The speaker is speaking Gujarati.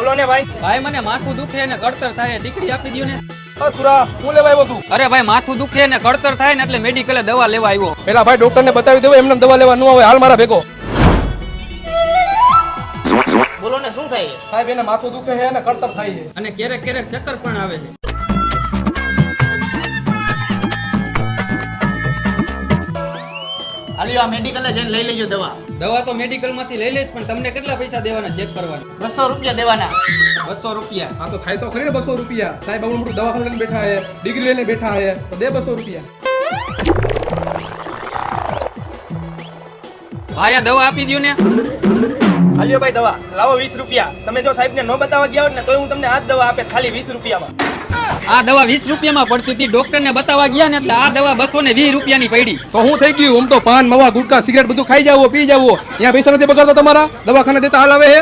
બોલો ને ભાઈ. ભાઈ મને માથું દુખે ને કળતર થાય, ટીકડી આપી દો ને. સુરા હું લેવા આવ્યો તું? અરે ભાઈ માથું દુખે ને કળતર થાય ને એટલે મેડિકલે દવા લેવા આવ્યો. પેલા ભાઈ ડોક્ટર ને બતાવી દેવો, એમને દવા લેવા ન આવે. હાલ મારા ભેગો. બોલો ને શું થાય? સાહેબ એને માથું દુખે છે અને કળતર થાય છે. અને ક્યારેક ક્યારેક ચક્કર પણ આવે છે. હાલ્યો આ મેડિકલે જઈને લઈ લેજો દવા. દવા તો મેડિકલ માંથી લઈ લઈશ, પણ તમને કેટલા પૈસા દેવાના ચેક કરવાના? 200 રૂપિયા દેવાના. 200 રૂપિયા. હા તો થાય તો ખરી ને 200 રૂપિયા. સાહેબ આવડું મોટું દવાખાનું લઈને બેઠા છે, ડિગ્રી લઈને બેઠા છે, તો દે 200 રૂપિયા. ભાઈ આ દવા આપી દો ને. હાલ્યો ભાઈ દવા લાવો 20 રૂપિયા. તમે જો સાહેબ ને ન બતાવવા ગયા હોત ને તોય હું તમને આ જ દવા આપે ખાલી 20 રૂપિયામાં. આ દવા 20 રૂપિયામાં પડતી હતી, ડોક્ટર ને બતાવવા ગયા ને એટલે આ દવા 220 રૂપિયાની પડી. તો હું થઈ ગયું? આમ તો પાન મવા ગુટકા સિગરેટ બધું ખાઈ જાવો, પી જાવો. અહીંયા પૈસા નથી બગાડતા તમારા? દવાખાને દેતા હાલ આવે છે.